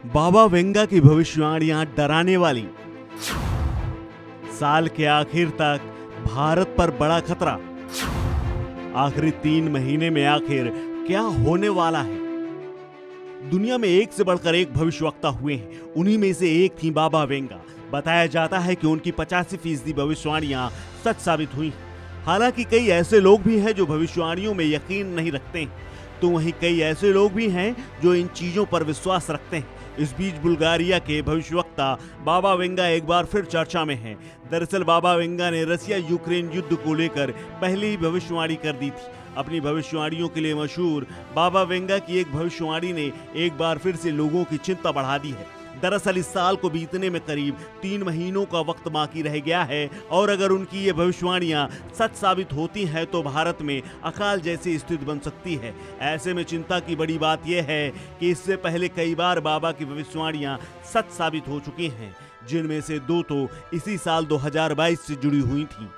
बाबा Venga की भविष्यवाणियां डराने वाली। साल के आखिर तक भारत पर बड़ा खतरा। आखिरी 3 महीने में आखिर क्या होने वाला है? दुनिया में एक से बढ़कर एक भविष्यवक्ता हुए हैं। उन्हीं में से एक थी बाबा वेंगा। बताया जाता है कि उनकी 85% भविष्यवाणियां सच साबित हुई। हालांकि कई ऐसे लोग भी हैं जो भविष्यवाणियों में यकीन नहीं रखते हैं, तो वहीं कई ऐसे लोग भी हैं जो इन चीजों पर विश्वास रखते हैं। इस बीच बुल्गारिया के भविष्यवक्ता बाबा वेंगा एक बार फिर चर्चा में हैं। दरअसल बाबा वेंगा ने रसिया यूक्रेन युद्ध को लेकर पहले ही भविष्यवाणी कर दी थी। अपनी भविष्यवाणियों के लिए मशहूर बाबा वेंगा की एक भविष्यवाणी ने एक बार फिर से लोगों की चिंता बढ़ा दी है। दरअसल इस साल को बीतने में करीब 3 महीनों का वक्त बाकी रह गया है और अगर उनकी ये भविष्यवाणियां सच साबित होती हैं तो भारत में अकाल जैसी स्थिति बन सकती है। ऐसे में चिंता की बड़ी बात यह है कि इससे पहले कई बार बाबा की भविष्यवाणियां सच साबित हो चुकी हैं, जिनमें से 2 तो इसी साल 2022 से जुड़ी हुई थी।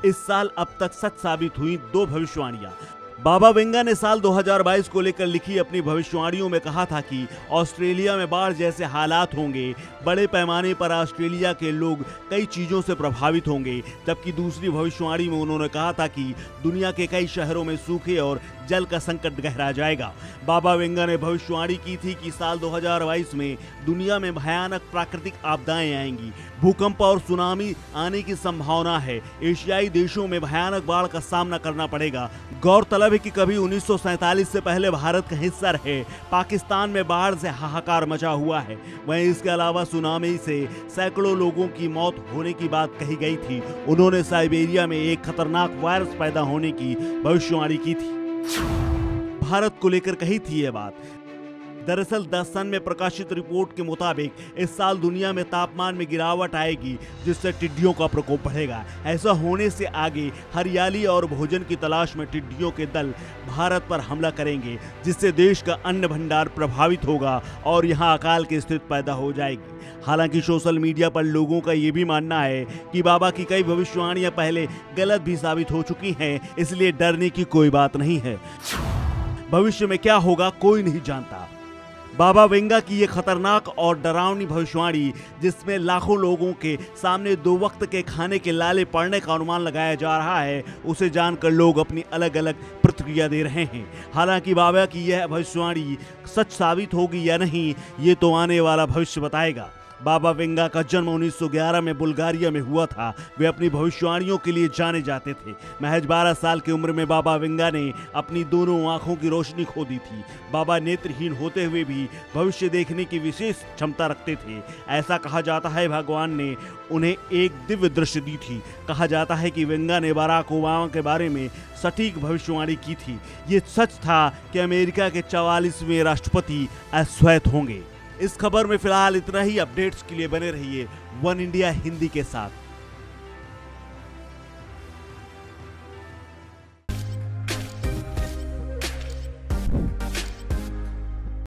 इस साल अब तक सच साबित हुई 2 भविष्यवाणियां। बाबा वेंगा ने साल 2022 को लेकर लिखी अपनी भविष्यवाणियों में कहा था कि ऑस्ट्रेलिया में बाढ़ जैसे हालात होंगे, बड़े पैमाने पर ऑस्ट्रेलिया के लोग कई चीजों से प्रभावित होंगे। जबकि दूसरी भविष्यवाणी में उन्होंने कहा था कि दुनिया के कई शहरों में सूखे और जल का संकट गहरा जाएगा। बाबा वेंगा ने भविष्यवाणी की थी कि साल 2022 में दुनिया में भयानक प्राकृतिक आपदाएं आएंगी, भूकंप और सुनामी आने की संभावना है। एशियाई देशों में भयानक बाढ़ का सामना करना पड़ेगा। गौरतलब है कि कभी 1947 से पहले भारत का हिस्सा रहे पाकिस्तान में बाढ़ से हाहाकार मचा हुआ है। वहीं इसके अलावा सुनामी से सैकड़ों लोगों की मौत होने की बात कही गई थी। उन्होंने साइबेरिया में एक खतरनाक वायरस पैदा होने की भविष्यवाणी की थी। भारत को लेकर कही थी यह बात। दरअसल द सन में प्रकाशित रिपोर्ट के मुताबिक इस साल दुनिया में तापमान में गिरावट आएगी, जिससे टिड्डियों का प्रकोप बढ़ेगा। ऐसा होने से आगे हरियाली और भोजन की तलाश में टिड्डियों के दल भारत पर हमला करेंगे, जिससे देश का अन्न भंडार प्रभावित होगा और यहां अकाल की स्थिति पैदा हो जाएगी। हालांकि सोशल मीडिया पर लोगों का यह भी मानना है कि बाबा की कई भविष्यवाणियां पहले गलत भी साबित हो चुकी हैं, इसलिए डरने की कोई बात नहीं है। भविष्य में क्या होगा कोई नहीं जानता। बाबा वेंगा की ये खतरनाक और डरावनी भविष्यवाणी, जिसमें लाखों लोगों के सामने 2 वक्त के खाने के लाले पड़ने का अनुमान लगाया जा रहा है, उसे जानकर लोग अपनी अलग अलग प्रतिक्रिया दे रहे हैं। हालांकि बाबा की यह भविष्यवाणी सच साबित होगी या नहीं, ये तो आने वाला भविष्य बताएगा। बाबा वेंगा का जन्म 1911 में बुल्गारिया में हुआ था। वे अपनी भविष्यवाणियों के लिए जाने जाते थे। महज 12 साल की उम्र में बाबा वेंगा ने अपनी दोनों आंखों की रोशनी खो दी थी। बाबा नेत्रहीन होते हुए भी भविष्य देखने की विशेष क्षमता रखते थे। ऐसा कहा जाता है भगवान ने उन्हें एक दिव्य दृष्टि दी थी। कहा जाता है कि वेंगा ने बराक ओबामा के बारे में सटीक भविष्यवाणी की थी। ये सच था कि अमेरिका के 44वें राष्ट्रपति अश्वैत होंगे। इस खबर में फिलहाल इतना ही। अपडेट्स के लिए बने रहिए वन इंडिया हिंदी के साथ।